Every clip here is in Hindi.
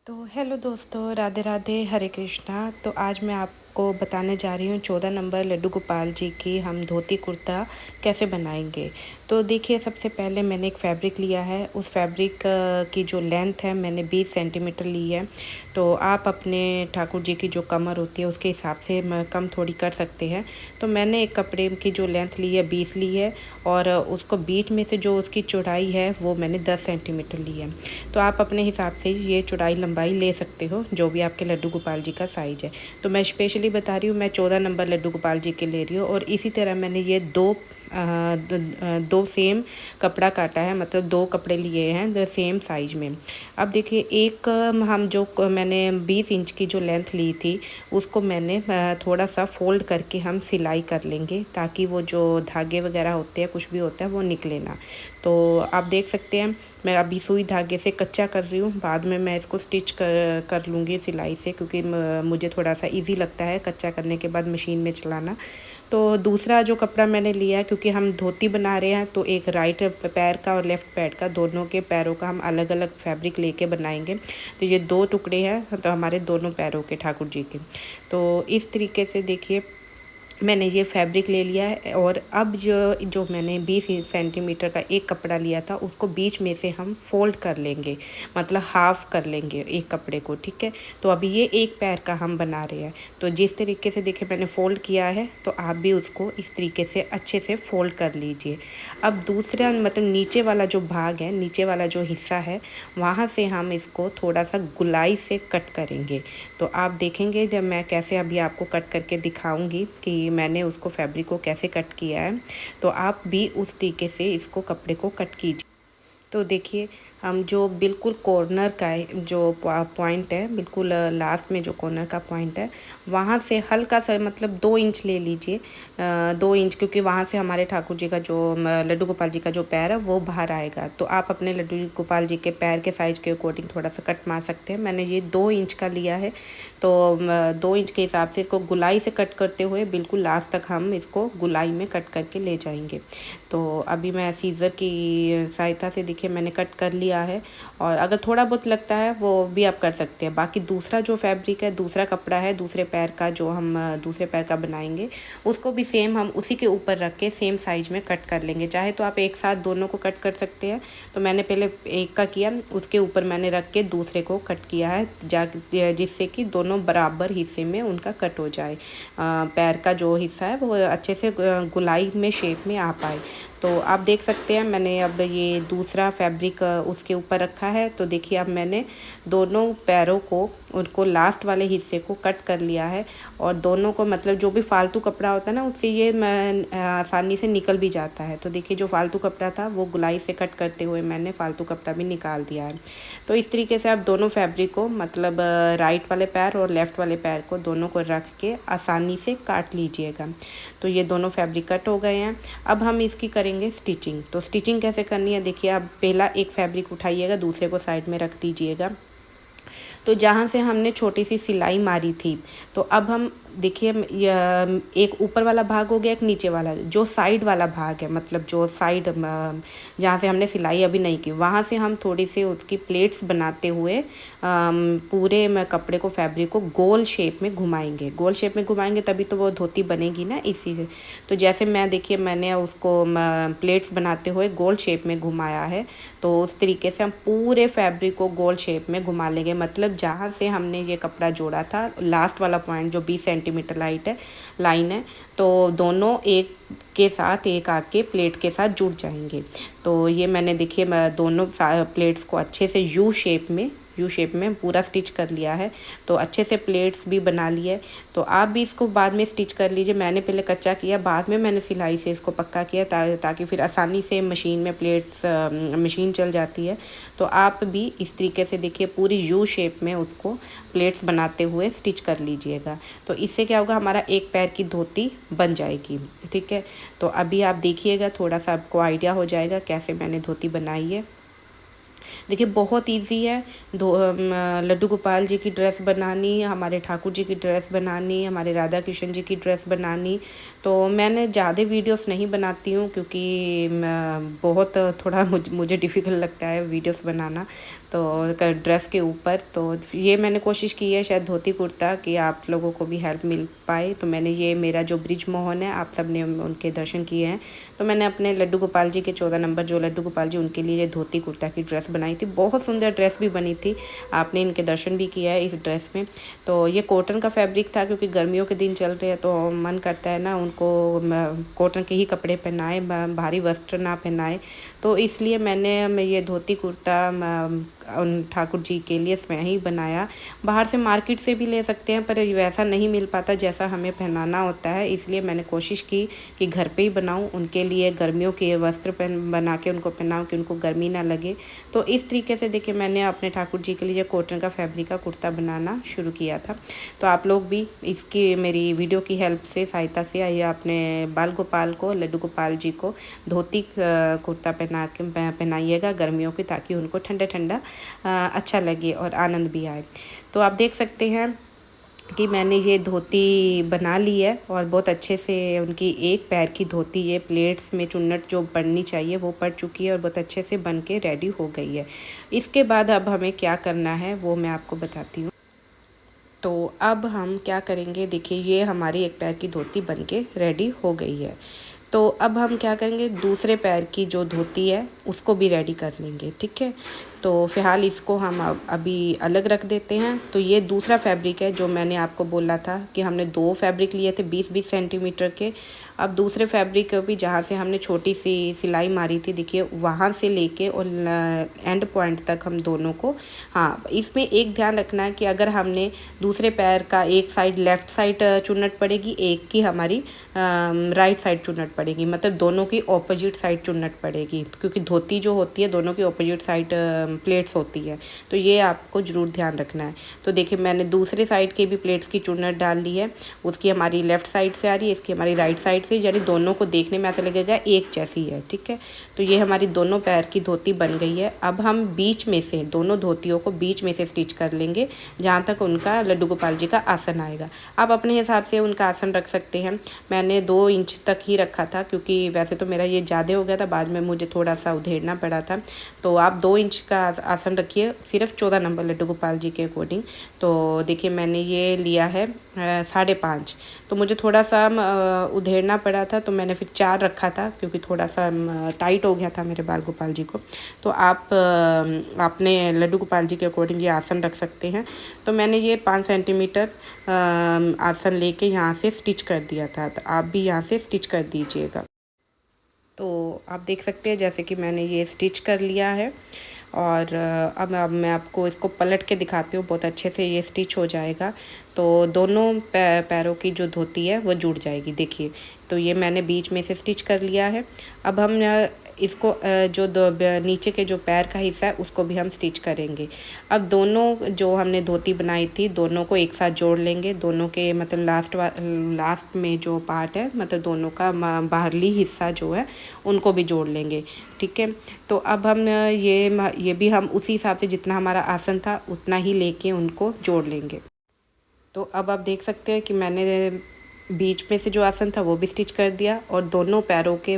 तो हेलो दोस्तों, राधे राधे, हरे कृष्णा। तो आज मैं आपको बताने जा रही हूँ 14 नंबर लड्डू गोपाल जी की हम धोती कुर्ता कैसे बनाएंगे। तो देखिए, सबसे पहले मैंने एक फैब्रिक लिया है। उस फैब्रिक की जो लेंथ है मैंने 20 सेंटीमीटर ली है। तो आप अपने ठाकुर जी की जो कमर होती है उसके हिसाब से कम थोड़ी कर सकते हैं। तो मैंने एक कपड़े की जो लेंथ ली है 20 ली है, और उसको बीच में से जो उसकी चौड़ाई है वो मैंने 10 सेंटीमीटर ली है। तो आप अपने हिसाब से ये चौड़ाई लंबाई ले सकते हो, जो भी आपके लड्डू गोपाल जी का साइज है। तो मैं स्पेशली बता रही हूँ, मैं 14 नंबर लड्डू गोपाल जी के ले रही हूँ। और इसी तरह मैंने ये दो सेम कपड़ा काटा है, मतलब दो कपड़े लिए हैं द सेम साइज में। अब देखिए, एक हम जो मैंने 20 इंच की जो लेंथ ली थी उसको मैंने थोड़ा सा फोल्ड करके हम सिलाई कर लेंगे, ताकि वो जो धागे वगैरह होते हैं, कुछ भी होता है, वो निकले ना। तो आप देख सकते हैं, मैं अभी सुई धागे से कच्चा कर रही हूँ, बाद में मैं इसको स्टिच कर लूँगी सिलाई से, क्योंकि मुझे थोड़ा सा इजी लगता है कच्चा करने के बाद मशीन में चलाना। तो दूसरा जो कपड़ा मैंने लिया है, क्योंकि हम धोती बना रहे हैं, तो एक राइट पैर का और लेफ़्ट पैर का, दोनों के पैरों का हम अलग अलग फैब्रिक लेके बनाएंगे। तो ये दो टुकड़े हैं तो हमारे दोनों पैरों के ठाकुर जी के। तो इस तरीके से देखिए, मैंने ये फैब्रिक ले लिया है। और अब जो जो मैंने 20 सेंटीमीटर का एक कपड़ा लिया था उसको बीच में से हम फोल्ड कर लेंगे, मतलब हाफ़ कर लेंगे एक कपड़े को, ठीक है। तो अभी ये एक पैर का हम बना रहे हैं। तो जिस तरीके से देखिए मैंने फ़ोल्ड किया है, तो आप भी उसको इस तरीके से अच्छे से फ़ोल्ड कर लीजिए। अब दूसरा, मतलब नीचे वाला जो भाग है, नीचे वाला जो हिस्सा है, वहाँ से हम इसको थोड़ा सा गुलाई से कट करेंगे। तो आप देखेंगे जब मैं कैसे अभी आपको कट करके दिखाऊंगी कि मैंने उसको फैब्रिक को कैसे कट किया है। तो आप भी उस तरीके से इसको कपड़े को कट कीजिए। तो देखिए, हम जो बिल्कुल कॉर्नर का जो पॉइंट है, बिल्कुल लास्ट में जो कॉर्नर का पॉइंट है, वहाँ से हल्का सा, मतलब 2 इंच ले लीजिए। 2 इंच, क्योंकि वहाँ से हमारे ठाकुर जी का जो लड्डू गोपाल जी का जो पैर है वो बाहर आएगा। तो आप अपने लड्डू गोपाल जी के पैर के साइज़ के अकॉर्डिंग थोड़ा सा कट मार सकते हैं। मैंने ये 2 इंच का लिया है। तो 2 इंच के हिसाब से इसको गुलाई से कट करते हुए बिल्कुल लास्ट तक हम इसको गुलाई में कट करके ले जाएंगे। तो अभी मैं सीज़र की सहायता से देखिए मैंने कट कर लिया है। और अगर थोड़ा बहुत लगता है वो भी आप कर सकते हैं। बाकी दूसरा जो फैब्रिक है, दूसरा कपड़ा है, दूसरे पैर का जो हम दूसरे पैर का बनाएंगे, उसको भी सेम हम उसी के ऊपर रख के सेम साइज में कट कर लेंगे। चाहे तो आप एक साथ दोनों को कट कर सकते हैं। तो मैंने पहले एक का किया, उसके ऊपर मैंने रख के दूसरे को कट किया है, जिससे कि दोनों बराबर हिस्से में उनका कट हो जाए। पैर का जो हिस्सा है वो अच्छे से गुलाई में शेप में आ पाए। तो आप देख सकते हैं, मैंने अब ये दूसरा फैब्रिक उसके ऊपर रखा है। तो देखिए, अब मैंने दोनों पैरों को, उनको लास्ट वाले हिस्से को कट कर लिया है। और दोनों को, मतलब जो भी फालतू कपड़ा होता है ना, उससे ये आसानी से निकल भी जाता है। तो देखिए, जो फालतू कपड़ा था वो गुलाई से कट करते हुए मैंने फालतू कपड़ा भी निकाल दिया है। तो इस तरीके से आप दोनों फैब्रिक को, मतलब राइट वाले पैर और लेफ़्ट वाले पैर को, दोनों को रख के आसानी से काट लीजिएगा। तो ये दोनों फैब्रिक कट हो गए हैं। अब हम इसकी करेंगे स्टिचिंग। तो स्टिचिंग कैसे करनी है, देखिए, आप पहला एक फैब्रिक उठाइएगा, दूसरे को साइड में रख दीजिएगा। तो जहाँ से हमने छोटी सी सिलाई मारी थी, तो अब हम देखिए, एक ऊपर वाला भाग हो गया, एक नीचे वाला, जो साइड वाला भाग है, मतलब जो साइड जहाँ से हमने सिलाई अभी नहीं की, वहाँ से हम थोड़ी सी उसकी प्लेट्स बनाते हुए पूरे कपड़े को, फैब्रिक को गोल शेप में घुमाएंगे। गोल शेप में घुमाएंगे तभी तो वो धोती बनेगी ना, इसी से। तो जैसे देखिए मैंने उसको प्लेट्स बनाते हुए गोल शेप में घुमाया है। तो उस तरीके से हम पूरे फैब्रिक को गोल शेप में घुमा लेंगे। मतलब जहाँ से हमने ये कपड़ा जोड़ा था, लास्ट वाला पॉइंट जो 20 सेंटीमीटर लाइन है, तो दोनों एक के साथ एक आके प्लेट के साथ जुड़ जाएंगे। तो ये मैंने देखिए, मैं दोनों प्लेट्स को अच्छे से यू शेप में पूरा स्टिच कर लिया है। तो अच्छे से प्लेट्स भी बना लिए। तो आप भी इसको बाद में स्टिच कर लीजिए। मैंने पहले कच्चा किया, बाद में मैंने सिलाई से इसको पक्का किया, ताकि फिर आसानी से मशीन में मशीन चल जाती है। तो आप भी इस तरीके से देखिए पूरी यू शेप में उसको प्लेट्स बनाते हुए स्टिच कर लीजिएगा। तो इससे क्या होगा, हमारा एक पैर की धोती बन जाएगी, ठीक है। तो अभी आप देखिएगा, थोड़ा सा आपको आइडिया हो जाएगा कैसे मैंने धोती बनाई है। देखिए बहुत इजी है। लड्डू गोपाल जी की ड्रेस बनानी, हमारे ठाकुर जी की ड्रेस बनानी, हमारे राधा कृष्ण जी की ड्रेस बनानी। तो मैंने ज़्यादा वीडियोस नहीं बनाती हूँ क्योंकि बहुत थोड़ा मुझे डिफ़िकल्ट लगता है वीडियोस बनाना तो ड्रेस के ऊपर। तो ये मैंने कोशिश की है शायद धोती कुर्ता कि आप लोगों को भी हेल्प मिल पाए। तो मैंने ये मेरा जो ब्रिज मोहन है, आप सब ने उनके दर्शन किए हैं, तो मैंने अपने लड्डू गोपाल जी के 14 नंबर जो लड्डू गोपाल जी उनके लिए ये धोती कुर्ता की ड्रेस बनाई थी। बहुत सुंदर ड्रेस भी बनी थी, आपने इनके दर्शन भी किया है इस ड्रेस में। तो ये कॉटन का फैब्रिक था क्योंकि गर्मियों के दिन चल रहे हैं तो मन करता है ना उनको कॉटन के ही कपड़े पहनाए, भारी वस्त्र ना पहनाए। तो इसलिए मैंने ये धोती कुर्ता उन ठाकुर जी के लिए स्वयं ही बनाया। बाहर से मार्केट से भी ले सकते हैं पर वैसा नहीं मिल पाता जैसा हमें पहनाना होता है, इसलिए मैंने कोशिश की कि घर पे ही बनाऊं। उनके लिए गर्मियों के वस्त्र बना के उनको पहनाऊं कि उनको गर्मी ना लगे। तो इस तरीके से देखिए मैंने अपने ठाकुर जी के लिए कॉटन का फैब्रिक का कुर्ता बनाना शुरू किया था। तो आप लोग भी इसकी मेरी वीडियो की हेल्प से, सहायता से आइए अपने बाल गोपाल को, लड्डू गोपाल जी को धोती कुर्ता पहनाइएगा गर्मियों की, ताकि उनको ठंडा ठंडा अच्छा लगे और आनंद भी आए। तो आप देख सकते हैं कि मैंने ये धोती बना ली है और बहुत अच्छे से उनकी एक पैर की धोती ये प्लेट्स में चुन्नट जो पड़नी चाहिए वो पड़ चुकी है और बहुत अच्छे से बन के रेडी हो गई है। इसके बाद अब हमें क्या करना है वो मैं आपको बताती हूँ। तो अब हम क्या करेंगे, देखिए ये हमारी एक पैर की धोती बन के रेडी हो गई है। तो अब हम क्या करेंगे, दूसरे पैर की जो धोती है उसको भी रेडी कर लेंगे, ठीक है। तो फ़िलहाल इसको हम अभी अलग रख देते हैं। तो ये दूसरा फैब्रिक है जो मैंने आपको बोला था कि हमने 2 फैब्रिक लिए थे 20-20 सेंटीमीटर के। अब दूसरे फैब्रिक को भी जहाँ से हमने छोटी सी सिलाई मारी थी, देखिए वहाँ से लेके और एंड पॉइंट तक हम दोनों को, हाँ इसमें एक ध्यान रखना है कि अगर हमने दूसरे पैर का एक साइड लेफ़्ट साइड चुन्नट पड़ेगी, एक की हमारी राइट साइड चुन्नट पड़ेगी, मतलब दोनों की ऑपोजिट साइड चुन्नट पड़ेगी क्योंकि धोती जो होती है दोनों की ऑपोजिट साइड प्लेट्स होती है। तो ये आपको ज़रूर ध्यान रखना है। तो देखिए मैंने दूसरे साइड के भी प्लेट्स की चुन्नट डाल ली है, उसकी हमारी लेफ़्ट साइड से आ रही है, इसकी हमारी राइट साइड से, यानी दोनों को देखने में ऐसा लगेगा एक जैसी है, ठीक है। तो ये हमारी दोनों पैर की धोती बन गई है। अब हम बीच में से दोनों धोतियों को बीच में से स्टिच कर लेंगे जहाँ तक उनका लड्डू गोपाल जी का आसन आएगा। आप अपने हिसाब से उनका आसन रख सकते हैं। मैंने 2 इंच तक ही रखा था क्योंकि वैसे तो मेरा ये ज़्यादा हो गया था, बाद में मुझे थोड़ा सा उधेड़ना पड़ा था। तो आप 2 इंच का आसन रखिए सिर्फ 14 नंबर लड्डू गोपाल जी के अकॉर्डिंग। तो देखिए मैंने ये लिया है 5.5। तो मुझे थोड़ा सा उधेड़ना पड़ा था तो मैंने फिर 4 रखा था क्योंकि थोड़ा सा टाइट हो गया था मेरे बाल गोपाल जी को। तो आप अपने लड्डू गोपाल जी के अकॉर्डिंग ये आसन रख सकते हैं। तो मैंने ये 5 सेंटीमीटर आसन लेके यहाँ से स्टिच कर दिया था, तो आप भी यहाँ से स्टिच कर दीजिएगा। तो आप देख सकते हैं जैसे कि मैंने ये स्टिच कर लिया है और अब मैं आपको इसको पलट के दिखाती हूँ, बहुत अच्छे से ये स्टिच हो जाएगा। तो दोनों पैरों की जो धोती है वो जुड़ जाएगी, देखिए। तो ये मैंने बीच में से स्टिच कर लिया है। अब हम इसको जो नीचे के जो पैर का हिस्सा है उसको भी हम स्टिच करेंगे। अब दोनों जो हमने धोती बनाई थी दोनों को एक साथ जोड़ लेंगे, दोनों के मतलब लास्ट में जो पार्ट है मतलब दोनों का बाहरली हिस्सा जो है उनको भी जोड़ लेंगे, ठीक है। तो अब हम ये भी हम उसी हिसाब से जितना हमारा आसन था उतना ही लेके उनको जोड़ लेंगे। तो अब आप देख सकते हैं कि मैंने बीच में से जो आसन था वो भी स्टिच कर दिया और दोनों पैरों के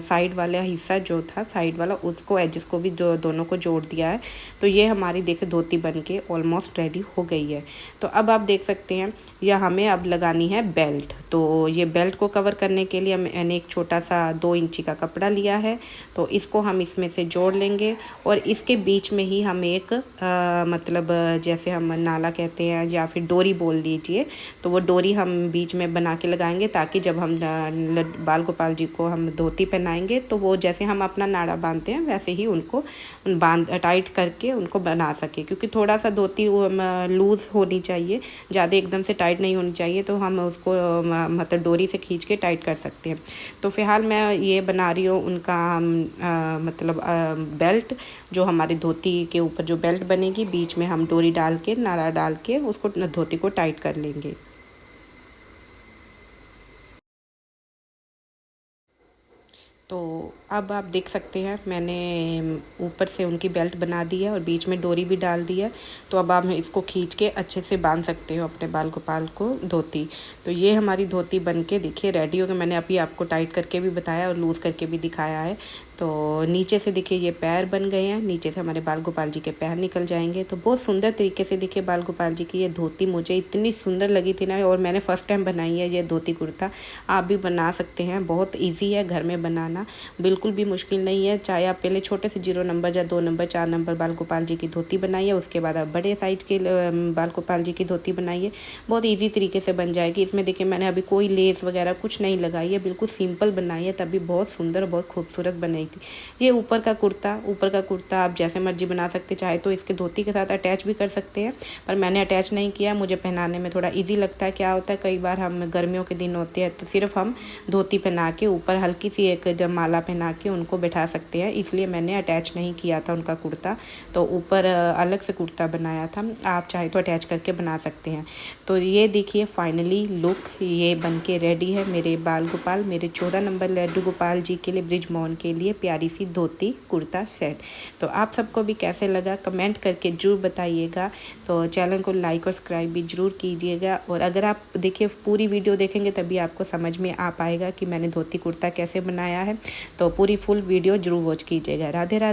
साइड वाला हिस्सा जो था साइड वाला उसको एजेस को भी दोनों को जोड़ दिया है। तो ये हमारी देखिए धोती बन के ऑलमोस्ट रेडी हो गई है। तो अब आप देख सकते हैं यह हमें अब लगानी है बेल्ट। तो ये बेल्ट को कवर करने के लिए मैंने एक छोटा सा 2 इंची का कपड़ा लिया है, तो इसको हम इसमें से जोड़ लेंगे और इसके बीच में ही हम एक मतलब जैसे हम नाला कहते हैं या फिर डोरी बोल दीजिए, तो वो डोरी हम बीच में बना के लगाएंगे ताकि जब हम बाल गोपाल जी को हम धोती पहनाएंगे तो वो जैसे हम अपना नाड़ा बांधते हैं वैसे ही उनको टाइट करके उनको बना सके, क्योंकि थोड़ा सा धोती लूज़ होनी चाहिए, ज़्यादा एकदम से टाइट नहीं होनी चाहिए। तो हम उसको मतलब डोरी से खींच के टाइट कर सकते हैं। तो फ़िलहाल मैं ये बना रही हूँ उनका मतलब बेल्ट, जो हमारी धोती के ऊपर जो बेल्ट बनेगी बीच में हम डोरी डाल के नाड़ा डाल के उसको धोती को टाइट कर लेंगे। तो अब आप देख सकते हैं मैंने ऊपर से उनकी बेल्ट बना दी है और बीच में डोरी भी डाल दी है। तो अब आप इसको खींच के अच्छे से बांध सकते हो अपने बाल गोपाल को धोती। तो ये हमारी धोती बन के देखिए रेडी हो गई। मैंने अभी आपको टाइट करके भी बताया और लूज़ करके भी दिखाया है। तो नीचे से देखिए ये पैर बन गए हैं, नीचे से हमारे बाल गोपाल जी के पैर निकल जाएंगे। तो बहुत सुंदर तरीके से देखिए बाल गोपाल जी की ये धोती मुझे इतनी सुंदर लगी थी ना, और मैंने फ़र्स्ट टाइम बनाई है ये धोती कुर्ता। आप भी बना सकते हैं, बहुत ईजी है घर में बनाना, बिल्कुल भी मुश्किल नहीं है। चाहे आप पहले छोटे से 0 नंबर या 2 नंबर 4 नंबर बाल गोपाल जी की धोती बनाइए, उसके बाद आप बड़े साइज के बाल गोपाल जी की धोती बनाइए, बहुत ईजी तरीके से बन जाएगी। इसमें देखिए मैंने अभी कोई लेस वगैरह कुछ नहीं लगाई है, बिल्कुल सिंपल बनाई है, तभी बहुत सुंदर बहुत खूबसूरत बनाई थी। ये ऊपर का कुर्ता आप जैसे मर्जी बना सकते, चाहे तो इसके धोती के साथ अटैच भी कर सकते हैं, पर मैंने अटैच नहीं किया, मुझे पहनाने में थोड़ा ईजी लगता है। क्या होता है कई बार हम गर्मियों के दिन होते हैं तो सिर्फ हम धोती पहना के ऊपर हल्की सी एक जब माला पहना के उनको बैठा सकते हैं, इसलिए मैंने अटैच नहीं किया था उनका कुर्ता। तो ऊपर अलग से कुर्ता बनाया था, आप चाहे तो अटैच करके बना सकते हैं। तो ये देखिए फाइनली लुक ये बन के रेडी है मेरे बाल गोपाल, मेरे 14 नंबर लड्डू गोपाल जी के लिए, ब्रिजमोहन के लिए प्यारी सी धोती कुर्ता सेट। तो आप सबको भी कैसे लगा कमेंट करके ज़रूर बताइएगा। तो चैनल को लाइक और सब्सक्राइब भी ज़रूर कीजिएगा, और अगर आप देखिए पूरी वीडियो देखेंगे तभी आपको समझ में आ पाएगा कि मैंने धोती कुर्ता कैसे बनाया है। तो पूरी फुल वीडियो ज़रूर वॉच कीजिएगा। राधे राधे।